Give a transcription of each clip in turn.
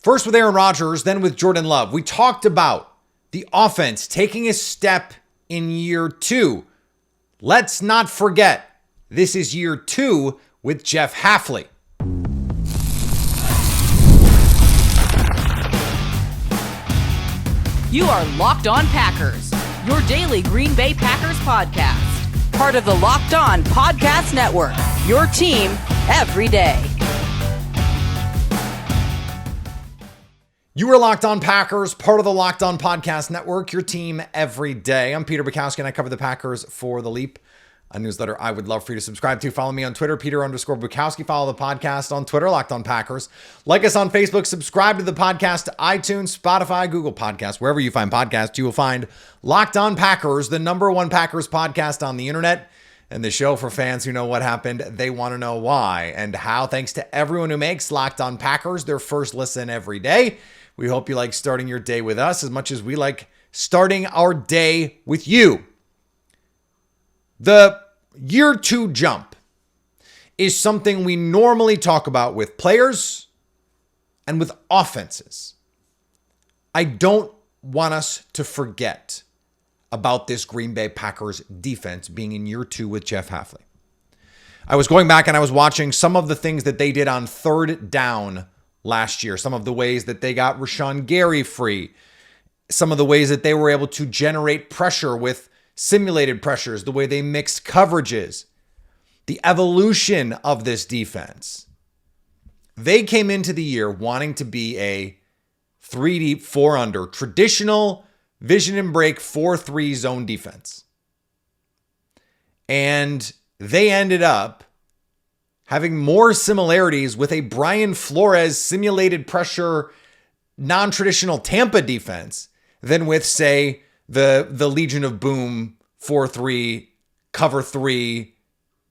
First with Aaron Rodgers, then with Jordan Love. We talked about the offense taking a step in year 2. Let's not forget, this is year 2 with Jeff Hafley. You are Locked On Packers, your daily Green Bay Packers podcast. Part of the Locked On Podcast Network, your team every day. You are Locked On Packers, part of the Locked On Podcast Network, your team every day. I'm Peter Bukowski, and I cover the Packers for The Leap, a newsletter I would love for you to subscribe to. Follow me on Twitter, Peter_Bukowski. Follow the podcast on Twitter, Locked On Packers. Like us on Facebook. Subscribe to the podcast to iTunes, Spotify, Google Podcasts. Wherever you find podcasts, you will find Locked On Packers, the #1 Packers podcast on the internet, and the show for fans who know what happened. They want to know why and how. Thanks to everyone who makes Locked On Packers their first listen every day. We hope you like starting your day with us as much as we like starting our day with you. The year 2 jump is something we normally talk about with players and with offenses. I don't want us to forget about this Green Bay Packers defense being in year 2 with Jeff Hafley. I was going back and I was watching some of the things that they did on third down last year, some of the ways that they got Rashawn Gary free, some of the ways that they were able to generate pressure with simulated pressures, the way they mixed coverages, the evolution of this defense. They came into the year wanting to be a 3 deep, 4 under, traditional vision and break 4-3 zone defense. And they ended up having more similarities with a Brian Flores simulated pressure, non-traditional Tampa defense than with, say, the Legion of Boom 4-3, cover 3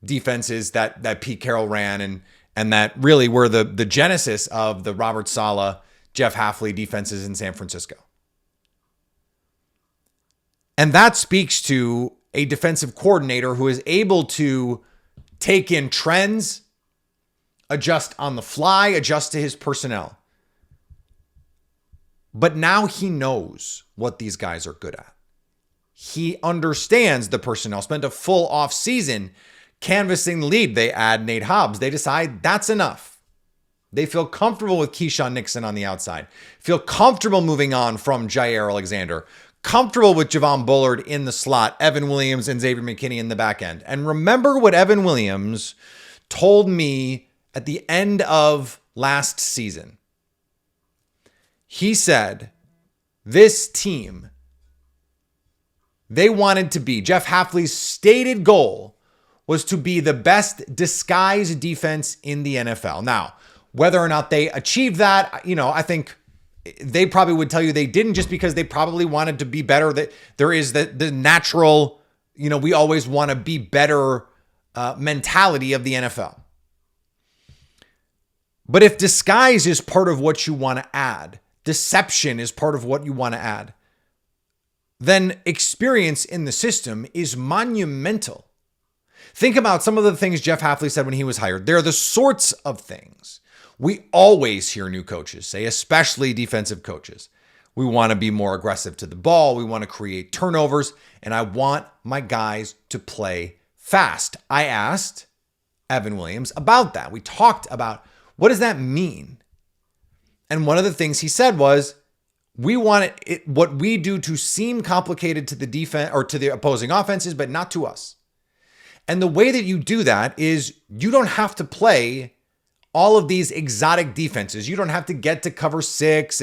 defenses that Pete Carroll ran and that really were the genesis of the Robert Saleh, Jeff Hafley defenses in San Francisco. And that speaks to a defensive coordinator who is able to take in trends, adjust on the fly, adjust to his personnel. But now he knows what these guys are good at. He understands the personnel, spent a full off season canvassing the lead. They add Nate Hobbs. They decide that's enough. They feel comfortable with Keyshawn Nixon on the outside, feel comfortable moving on from Jair Alexander, comfortable with Javon Bullard in the slot, Evan Williams and Xavier McKinney in the back end. And remember what Evan Williams told me at the end of last season. He said, this team, they wanted to be, Jeff Hafley's stated goal was to be the best disguise defense in the NFL. Now, whether or not they achieved that, I think they probably would tell you they didn't, just because they probably wanted to be better. That there is the natural, we always want to be better mentality of the NFL. But if disguise is part of what you want to add, deception is part of what you want to add, then experience in the system is monumental. Think about some of the things Jeff Hafley said when he was hired. They're the sorts of things we always hear new coaches say, especially defensive coaches. We want to be more aggressive to the ball. We want to create turnovers. And I want my guys to play fast. I asked Evan Williams about that. We talked about, what does that mean? And one of the things he said was, we want it, what we do to seem complicated to the defense or to the opposing offenses, but not to us. And the way that you do that is you don't have to play all of these exotic defenses. You don't have to get to cover 6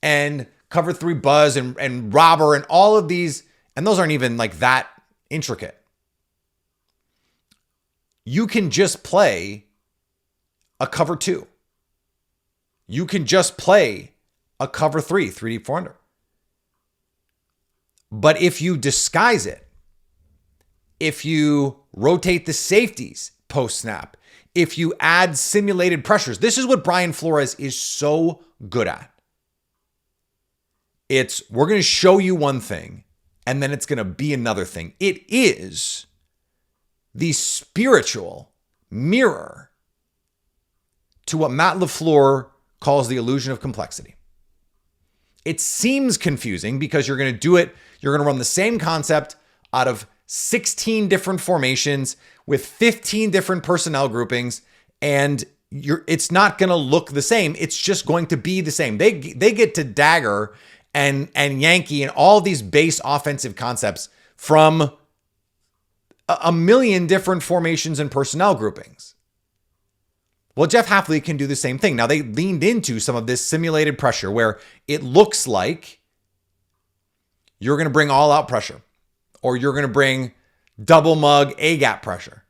and cover 3 buzz and robber and all of these. And those aren't even like that intricate. You can just play a cover 2. You can just play a cover 3 deep, 4 under. But if you disguise it, if you rotate the safeties post snap, if you add simulated pressures, this is what Brian Flores is so good at. It's, we're going to show you one thing and then it's going to be another thing. It is the spiritual mirror to what Matt LaFleur calls the illusion of complexity. It seems confusing because you're going to run the same concept out of 16 different formations with 15 different personnel groupings, and it's not going to look the same. It's just going to be the same. They get to dagger and Yankee and all these base offensive concepts from a million different formations and personnel groupings. Well, Jeff Hafley can do the same thing. Now, they leaned into some of this simulated pressure where it looks like you're going to bring all out pressure, or you're going to bring double mug A gap pressure.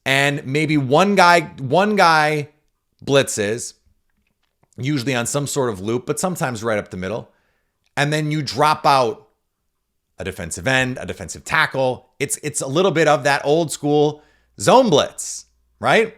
And maybe one guy blitzes, usually on some sort of loop, but sometimes right up the middle. And then you drop out a defensive end, a defensive tackle. It's a little bit of that old school zone blitz, right?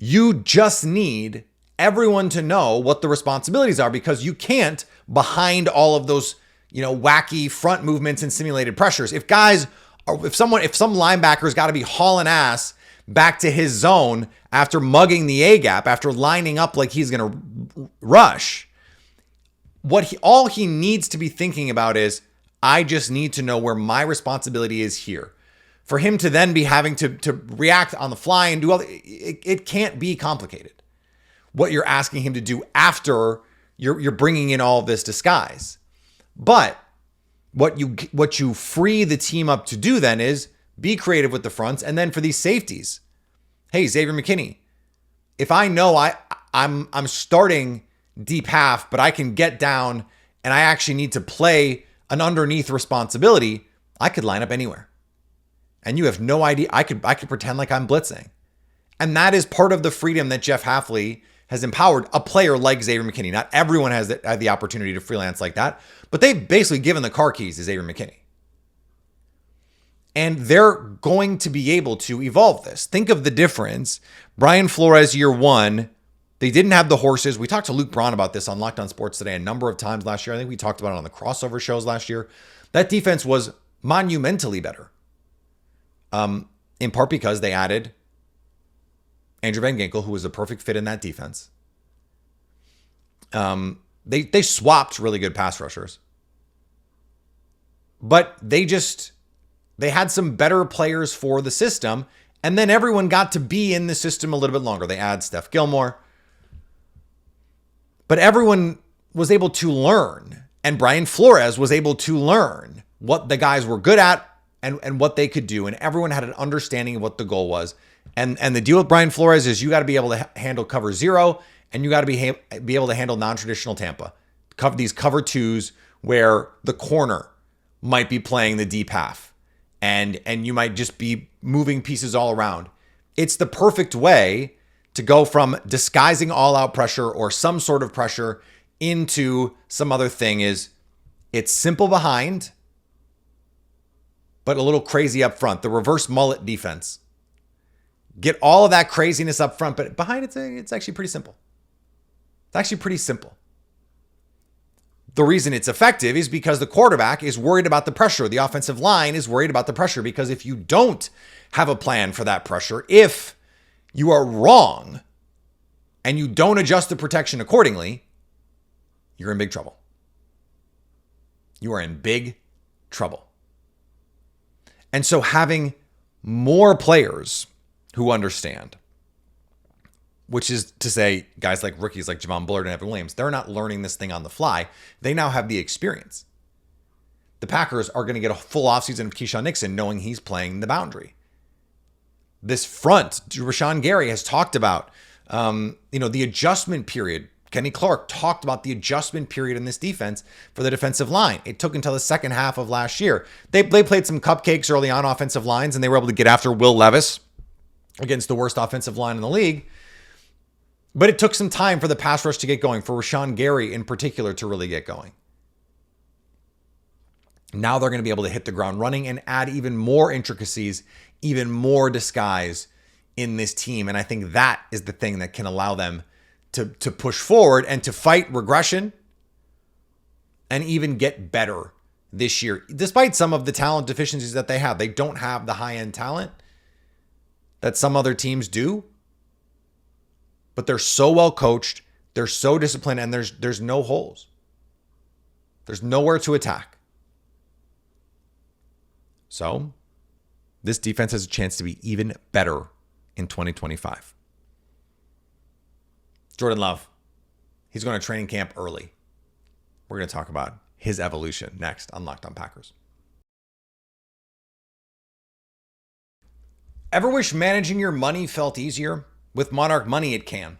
You just need everyone to know what the responsibilities are, because you can't, behind all of those, wacky front movements and simulated pressures. If some linebacker's got to be hauling ass back to his zone after mugging the A gap, after lining up like he's going to rush, all he needs to be thinking about is, I just need to know where my responsibility is here. For him to then be having to react on the fly and do all it can't be complicated. What you're asking him to do after you're bringing in all of this disguise. But what you free the team up to do then is be creative with the fronts, and then for these safeties, hey, Xavier McKinney, if I know I'm starting deep half, but I can get down and I actually need to play an underneath responsibility, I could line up anywhere. And you have no idea. I could pretend like I'm blitzing. And that is part of the freedom that Jeff Hafley has empowered a player like Xavier McKinney. Not everyone has the opportunity to freelance like that, but they've basically given the car keys to Xavier McKinney. And they're going to be able to evolve this. Think of the difference. Brian Flores, year one, they didn't have the horses. We talked to Luke Braun about this on Locked On Sports Today a number of times last year. I think we talked about it on the crossover shows last year. That defense was monumentally better. In part because they added Andrew Van Ginkel, who was a perfect fit in that defense. They swapped really good pass rushers. But they had some better players for the system, and then everyone got to be in the system a little bit longer. They add Steph Gilmore. But everyone was able to learn, and Brian Flores was able to learn what the guys were good at and what they could do. And everyone had an understanding of what the goal was. And the deal with Brian Flores is you got to be able to handle cover zero, and you got to be able to handle non-traditional Tampa. These cover twos where the corner might be playing the deep half and you might just be moving pieces all around. It's the perfect way to go from disguising all out pressure or some sort of pressure into some other thing. It's simple behind, but a little crazy up front. The reverse mullet defense. Get all of that craziness up front, but behind it's actually pretty simple. It's actually pretty simple. The reason it's effective is because the quarterback is worried about the pressure. The offensive line is worried about the pressure, because if you don't have a plan for that pressure, if you are wrong and you don't adjust the protection accordingly, you're in big trouble. You are in big trouble. And so having more players who understand, which is to say guys like rookies like Javon Bullard and Evan Williams, they're not learning this thing on the fly. They now have the experience. The Packers are going to get a full offseason of Keyshawn Nixon knowing he's playing the boundary. This front, Rashawn Gary has talked about, the adjustment period. Kenny Clark talked about the adjustment period in this defense for the defensive line. It took until the second half of last year. They played some cupcakes early on offensive lines, and they were able to get after Will Levis against the worst offensive line in the league. But it took some time for the pass rush to get going, for Rashawn Gary in particular to really get going. Now they're going to be able to hit the ground running and add even more intricacies, even more disguise in this team. And I think that is the thing that can allow them to push forward and to fight regression and even get better this year. Despite some of the talent deficiencies that they have, they don't have the high-end talent that some other teams do. but they're so well coached, they're so disciplined, and there's no holes. There's nowhere to attack. So this defense has a chance to be even better in 2025. Jordan Love, he's going to training camp early. We're going to talk about his evolution next on Locked On Packers. Ever wish managing your money felt easier? With Monarch Money, it can.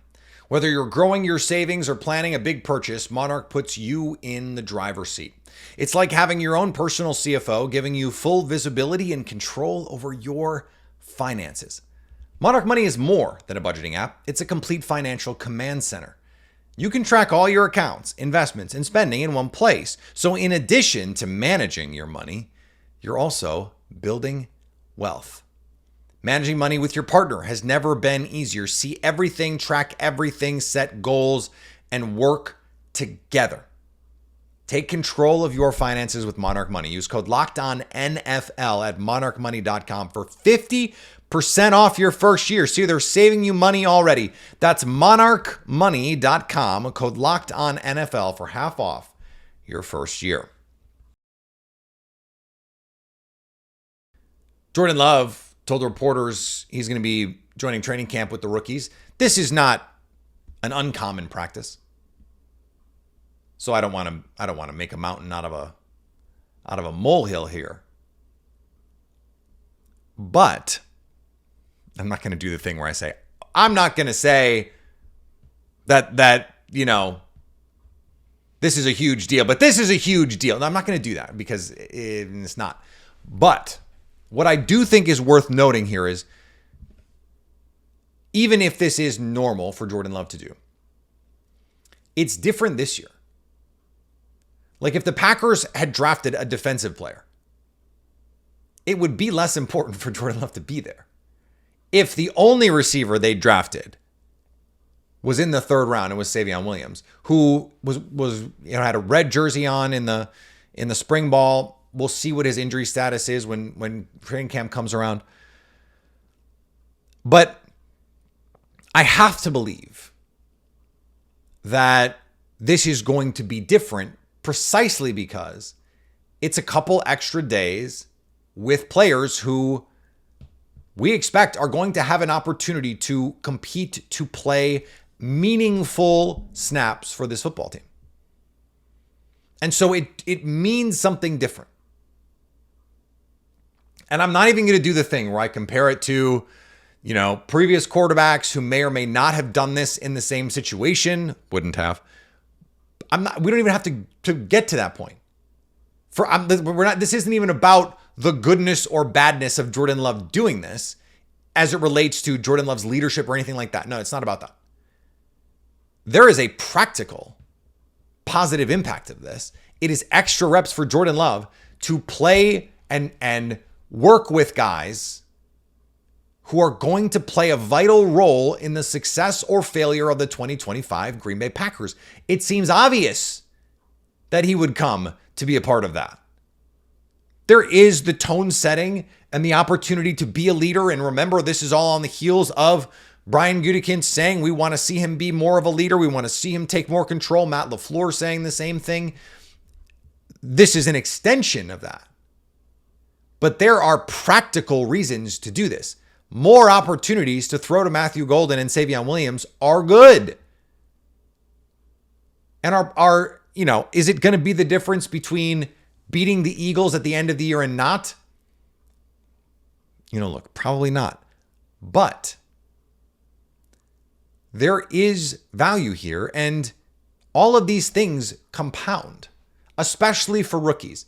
Whether you're growing your savings or planning a big purchase, Monarch puts you in the driver's seat. It's like having your own personal CFO, giving you full visibility and control over your finances. Monarch Money is more than a budgeting app. It's a complete financial command center. You can track all your accounts, investments, and spending in one place. So in addition to managing your money, you're also building wealth. Managing money with your partner has never been easier. See everything, track everything, set goals, and work together. Take control of your finances with Monarch Money. Use code LOCKEDONNFL at monarchmoney.com for 50% off your first year. See, they're saving you money already. That's monarchmoney.com, code LOCKEDONNFL for half off your first year. Jordan Love told reporters he's going to be joining training camp with the rookies. This is not an uncommon practice. So I don't want to make a mountain out of a molehill here. But I'm not going to do the thing where I say, I'm not going to say that, you know, this is a huge deal, but this is a huge deal. No, I'm not going to do that because it's not. But what I do think is worth noting here is, even if this is normal for Jordan Love to do, it's different this year. Like if the Packers had drafted a defensive player, it would be less important for Jordan Love to be there. If the only receiver they drafted was in the third round and was Savion Williams, who was had a red jersey on in the spring ball. We'll see what his injury status is when training camp comes around. But I have to believe that this is going to be different precisely because it's a couple extra days with players who we expect are going to have an opportunity to compete, to play meaningful snaps for this football team. And so it means something different. And I'm not even going to do the thing where I compare it to, you know, previous quarterbacks who may or may not have done this in the same situation. Wouldn't have. We don't even have to get to that point. This isn't even about the goodness or badness of Jordan Love doing this as it relates to Jordan Love's leadership or anything like that. No, it's not about that. There is a practical positive impact of this. It is extra reps for Jordan Love to play and work with guys who are going to play a vital role in the success or failure of the 2025 Green Bay Packers. It seems obvious that he would come to be a part of that. There is the tone setting and the opportunity to be a leader. And remember, this is all on the heels of Brian Gutekunst saying we want to see him be more of a leader. We want to see him take more control. Matt LaFleur saying the same thing. This is an extension of that. But there are practical reasons to do this. More opportunities to throw to Matthew Golden and Savion Williams are good. And is it going to be the difference between beating the Eagles at the end of the year and not? Look, probably not. But there is value here, and all of these things compound, especially for rookies.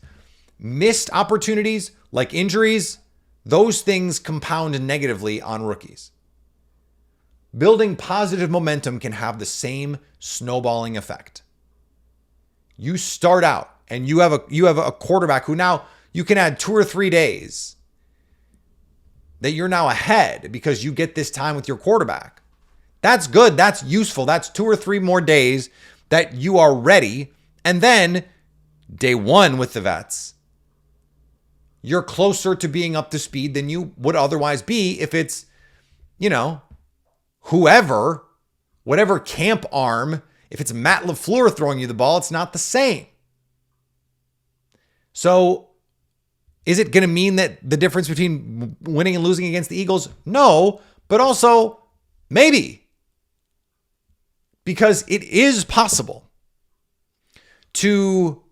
Missed opportunities like injuries, those things compound negatively on rookies. Building positive momentum can have the same snowballing effect. You start out and you have a quarterback who now you can add 2 or 3 days that you're now ahead because you get this time with your quarterback. That's good. That's useful. That's 2 or 3 more days that you are ready. And then day one with the vets, you're closer to being up to speed than you would otherwise be if it's, whoever whatever camp arm, if it's Matt LaFleur throwing you the ball, it's not the same. So is it going to mean that the difference between winning and losing against the Eagles? No, but also maybe. Because it is possible to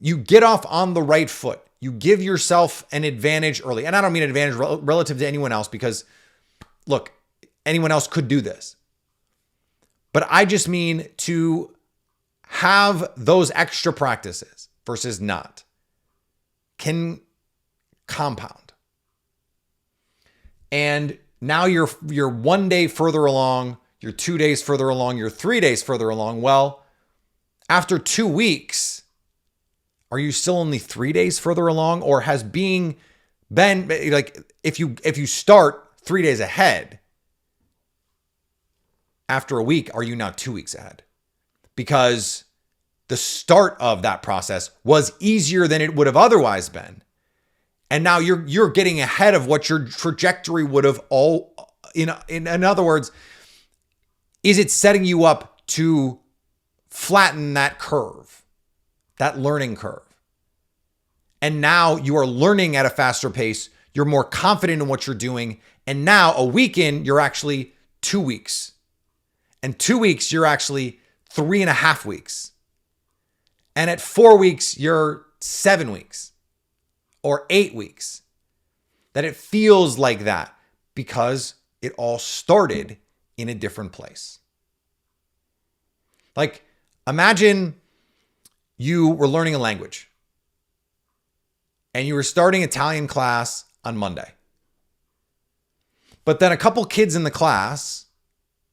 you get off on the right foot. You give yourself an advantage early. And I don't mean an advantage relative to anyone else because, look, anyone else could do this. But I just mean to have those extra practices versus not can compound. And now you're 1 day further along, you're 2 days further along, you're 3 days further along. Well, after 2 weeks, are you still only 3 days further along? Or has been like if you start 3 days ahead, after a week, are you now 2 weeks ahead? Because the start of that process was easier than it would have otherwise been. And now you're getting ahead of what your trajectory would have in other words, is it setting you up to flatten that curve, that learning curve? And now you are learning at a faster pace. You're more confident in what you're doing. And now a week in, you're actually 2 weeks. And 2 weeks, you're actually 3.5 weeks. And at 4 weeks, you're 7 weeks or 8 weeks. That it feels like that because it all started in a different place. Like, imagine you were learning a language and you were starting Italian class on Monday. But then a couple kids in the class,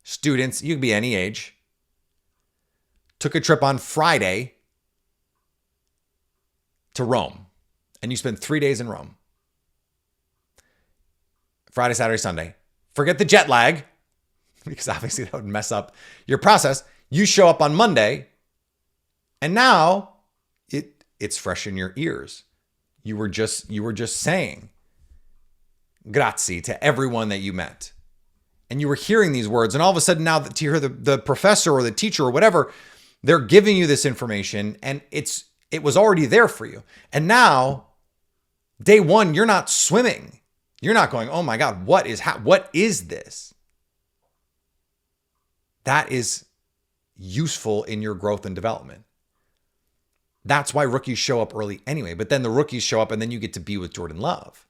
students, you could be any age, took a trip on Friday to Rome, and you spent 3 days in Rome. Friday, Saturday, Sunday. Forget the jet lag, because obviously that would mess up your process. You show up on Monday, and now it's fresh in your ears. You were just saying grazie to everyone that you met. And you were hearing these words, and all of a sudden now that you hear the professor or the teacher or whatever, they're giving you this information, and it was already there for you. And now, day one, you're not swimming. You're not going, oh my God, what is this? That is useful in your growth and development. That's why rookies show up early anyway. But then the rookies show up and then you get to be with Jordan Love.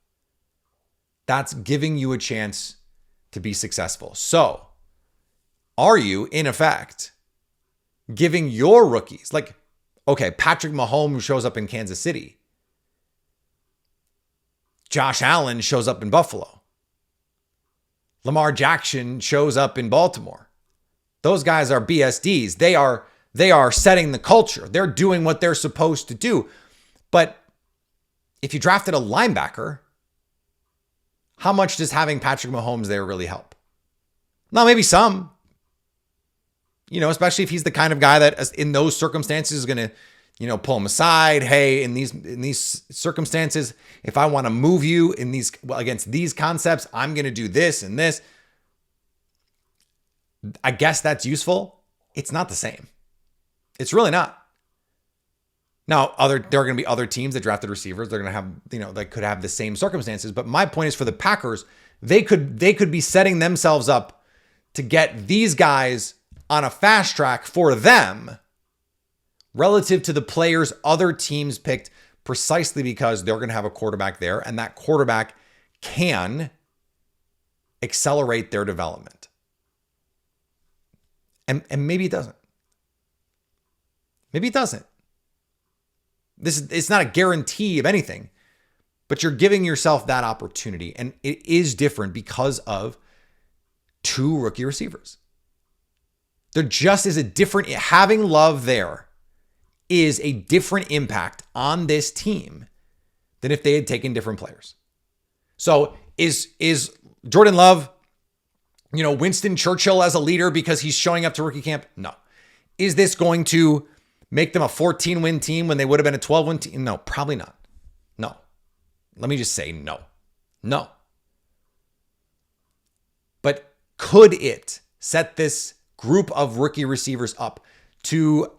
That's giving you a chance to be successful. So, are you, in effect, giving your rookies, like, okay, Patrick Mahomes shows up in Kansas City. Josh Allen shows up in Buffalo. Lamar Jackson shows up in Baltimore. Those guys are BSDs. They are setting the culture. They're doing what they're supposed to do. But if you drafted a linebacker, how much does having Patrick Mahomes there really help? Now, maybe some. Especially if he's the kind of guy that in those circumstances is going to, pull him aside. Hey, in these circumstances, if I want to move you against these concepts, I'm going to do this and this. I guess that's useful. It's not the same. It's really not. Now, there are going to be other teams that drafted receivers. They're going to have, that could have the same circumstances. But my point is for the Packers, they could be setting themselves up to get these guys on a fast track for them relative to the players other teams picked, precisely because they're going to have a quarterback there, and that quarterback can accelerate their development. And maybe it doesn't. Maybe it doesn't. It's not a guarantee of anything, but you're giving yourself that opportunity. And it is different because of 2 rookie receivers. There just is a different, having Love there is a different impact on this team than if they had taken different players. So is Jordan Love, Winston Churchill as a leader because he's showing up to rookie camp? No. Is this going to make them a 14-win team when they would have been a 12-win team? No, probably not. No. Let me just say no. No. But could it set this group of rookie receivers up to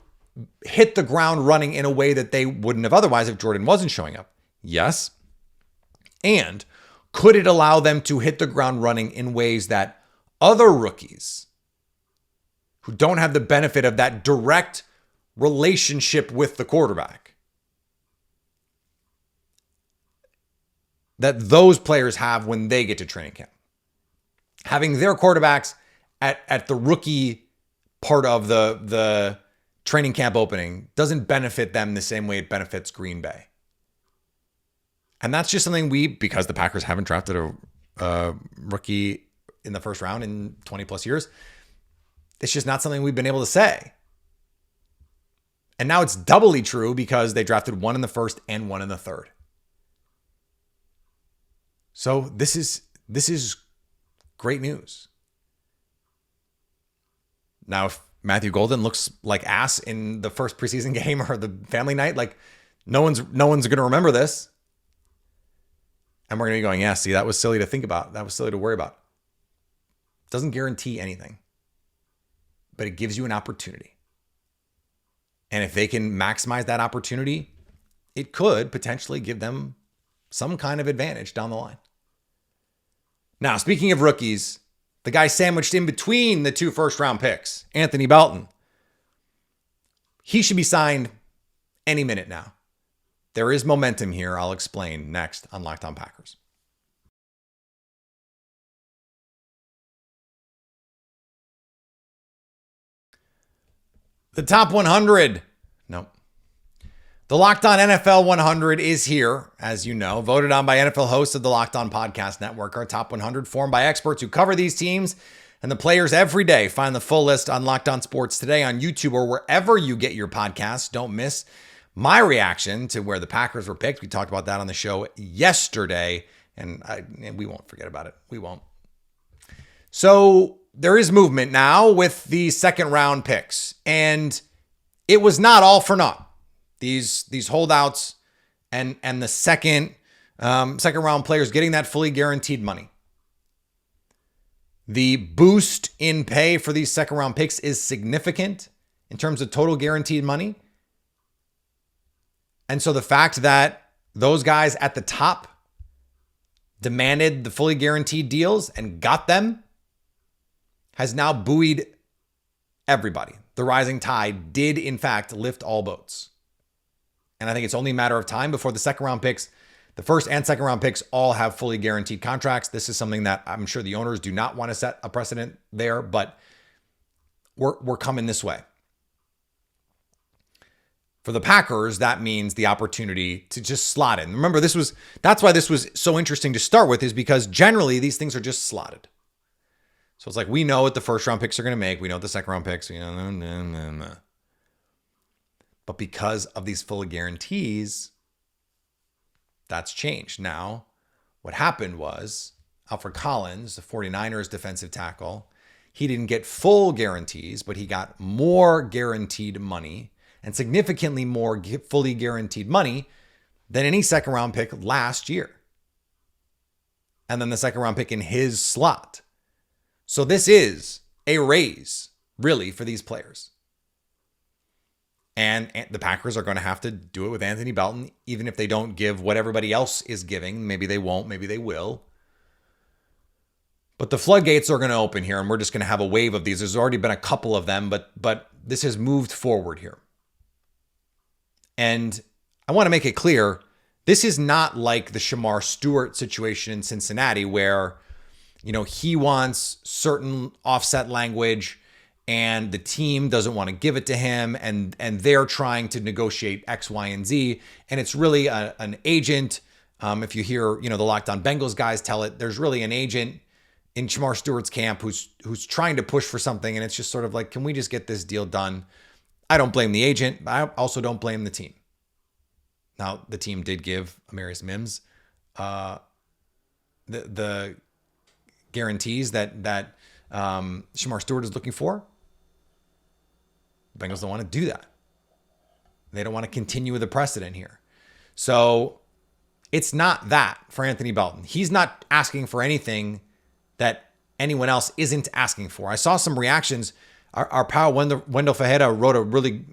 hit the ground running in a way that they wouldn't have otherwise if Jordan wasn't showing up? Yes. And could it allow them to hit the ground running in ways that other rookies who don't have the benefit of that direct relationship with the quarterback, that those players have when they get to training camp? Having their quarterbacks at the rookie part of the training camp opening doesn't benefit them the same way it benefits Green Bay. And that's just something because the Packers haven't drafted a rookie in the first round in 20 plus years, it's just not something we've been able to say. And now it's doubly true because they drafted one in the first and one in the third. So this is great news. Now, if Matthew Golden looks like ass in the first preseason game or the family night, like no one's going to remember this. And we're going to be going, yeah, see, that was silly to think about. That was silly to worry about. Doesn't guarantee anything, but it gives you an opportunity. And if they can maximize that opportunity, it could potentially give them some kind of advantage down the line. Now, speaking of rookies, the guy sandwiched in between the 2 first-round picks, Anthony Belton, he should be signed any minute now. There is momentum here. I'll explain next on Locked On Packers. The top 100. Nope. The Locked On NFL 100 is here, as you know, voted on by NFL hosts of the Locked On Podcast Network. Our top 100 formed by experts who cover these teams and the players every day. Find the full list on Locked On Sports Today on YouTube or wherever you get your podcasts. Don't miss my reaction to where the Packers were picked. We talked about that on the show yesterday, and we won't forget about it. We won't. So there is movement now with the second round picks, and it was not all for naught. These holdouts and the second round players getting that fully guaranteed money. The boost in pay for these second round picks is significant in terms of total guaranteed money. And so the fact that those guys at the top demanded the fully guaranteed deals and got them has now buoyed everybody. The rising tide did, in fact, lift all boats. And I think it's only a matter of time before the second round picks, the first and second round picks, all have fully guaranteed contracts. This is something that I'm sure the owners do not want to set a precedent there, but we're coming this way. For the Packers, that means the opportunity to just slot in. Remember, that's why this was so interesting to start with, is because generally these things are just slotted. So it's like, we know what the first round picks are going to make. We know what the second round picks, But because of these full guarantees, that's changed. Now, what happened was Alfred Collins, the 49ers defensive tackle, he didn't get full guarantees, but he got more guaranteed money and significantly more fully guaranteed money than any second round pick last year. And then the second round pick in his slot. So this is a raise, really, for these players. And the Packers are going to have to do it with Anthony Belton, even if they don't give what everybody else is giving. Maybe they won't, maybe they will. But the floodgates are going to open here, and we're just going to have a wave of these. There's already been a couple of them, but this has moved forward here. And I want to make it clear, this is not like the Shamar Stewart situation in Cincinnati where, he wants certain offset language and the team doesn't want to give it to him, and they're trying to negotiate X, Y, and Z. And it's really an agent. If you hear, the Locked On Bengals guys tell it, there's really an agent in Shamar Stewart's camp who's trying to push for something. And it's just sort of like, can we just get this deal done? I don't blame the agent, but I also don't blame the team. Now, the team did give Amarius Mims the guarantees that Shamar Stewart is looking for. The Bengals don't want to do that. They don't want to continue with the precedent here. So it's not that for Anthony Belton. He's not asking for anything that anyone else isn't asking for. I saw some reactions. Our pal Wendell Fajeda wrote a really,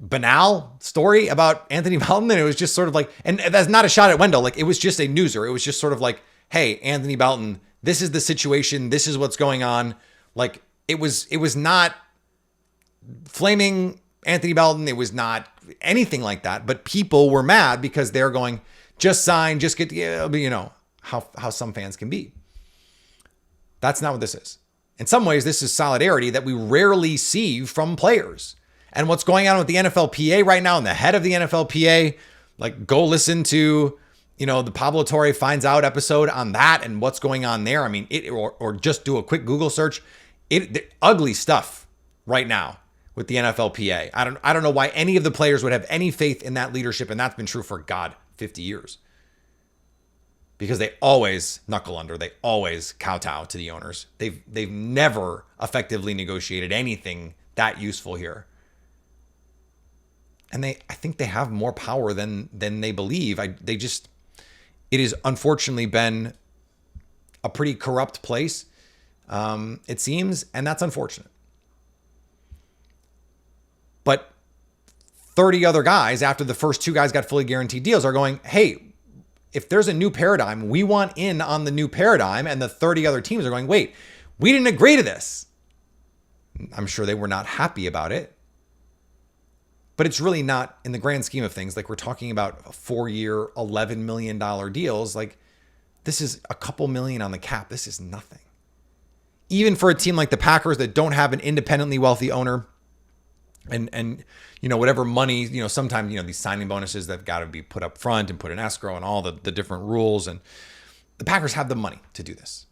banal story about Anthony Belton, and it was just sort of like, and that's not a shot at Wendell. Like, it was just a newser. It was just sort of like, hey, Anthony Belton, this is the situation. This is what's going on. Like, it was not flaming Anthony Belton. It was not anything like that. But people were mad because they're going, just sign, just get, how some fans can be. That's not what this is. In some ways, this is solidarity that we rarely see from players. And what's going on with the NFLPA right now and the head of the NFLPA, like, go listen to, the Pablo Torre Finds Out episode on that and what's going on there. I mean, or just do a quick Google search. Ugly stuff right now with the NFLPA. I don't know why any of the players would have any faith in that leadership, and that's been true for 50 years. Because they always knuckle under, they always kowtow to the owners. They've never effectively negotiated anything that useful here. And I think they have more power than they believe. It has unfortunately been a pretty corrupt place, it seems, and that's unfortunate. But 30 other guys, after the first 2 guys got fully guaranteed deals, are going, hey, if there's a new paradigm, we want in on the new paradigm. And the 30 other teams are going, wait, we didn't agree to this. I'm sure they were not happy about it. But it's really not, in the grand scheme of things, like, we're talking about a 4-year, $11 million deals. Like, this is a couple million on the cap. This is nothing. Even for a team like the Packers that don't have an independently wealthy owner and whatever money, sometimes, these signing bonuses that have got to be put up front and put in escrow and all the different rules. And the Packers have the money to do this.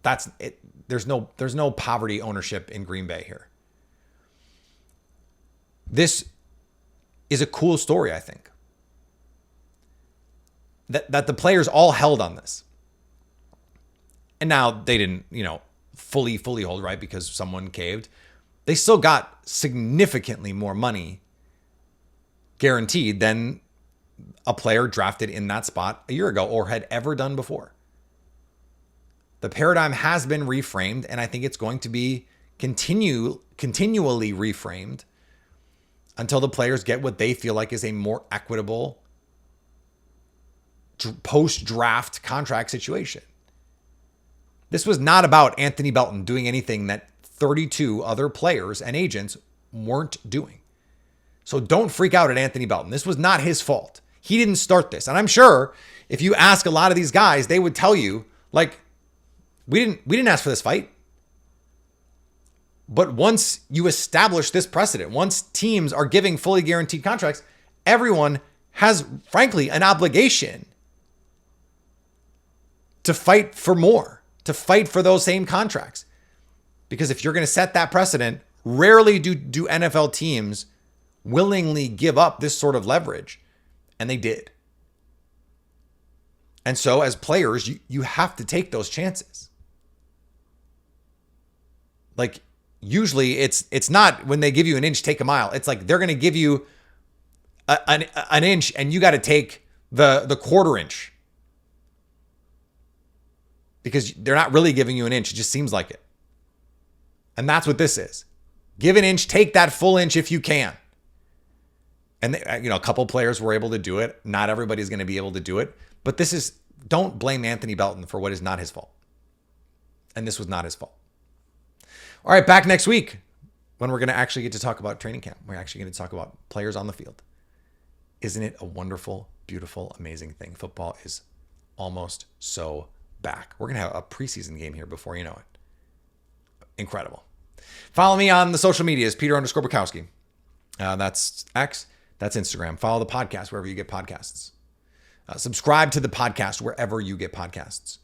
That's it. There's no poverty ownership in Green Bay here. This is a cool story, I think. That the players all held on this. And now they didn't, fully hold, right? Because someone caved. They still got significantly more money guaranteed than a player drafted in that spot a year ago or had ever done before. The paradigm has been reframed, and I think it's going to be continually reframed until the players get what they feel like is a more equitable post-draft contract situation. This was not about Anthony Belton doing anything that 32 other players and agents weren't doing. So don't freak out at Anthony Belton. This was not his fault. He didn't start this. And I'm sure if you ask a lot of these guys, they would tell you, like, we didn't ask for this fight. But once you establish this precedent, once teams are giving fully guaranteed contracts, everyone has, frankly, an obligation to fight for more, to fight for those same contracts. Because if you're going to set that precedent, rarely do NFL teams willingly give up this sort of leverage. And they did. And so as players, you have to take those chances. Like, usually it's not when they give you an inch, take a mile. It's like they're going to give you an inch and you got to take the quarter inch. Because they're not really giving you an inch. It just seems like it. And that's what this is. Give an inch, take that full inch if you can. And a couple players were able to do it. Not everybody's going to be able to do it. But don't blame Anthony Belton for what is not his fault. And this was not his fault. All right, back next week when we're going to actually get to talk about training camp. We're actually going to talk about players on the field. Isn't it a wonderful, beautiful, amazing thing? Football is almost so back. We're going to have a preseason game here before you know it. Incredible. Follow me on the social medias, Peter_Bukowski. That's X. That's Instagram. Follow the podcast wherever you get podcasts. Subscribe to the podcast wherever you get podcasts.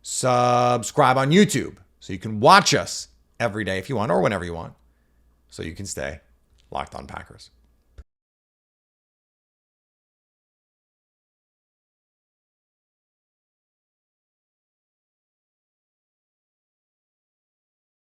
Subscribe on YouTube so you can watch us every day if you want or whenever you want so you can stay locked on Packers.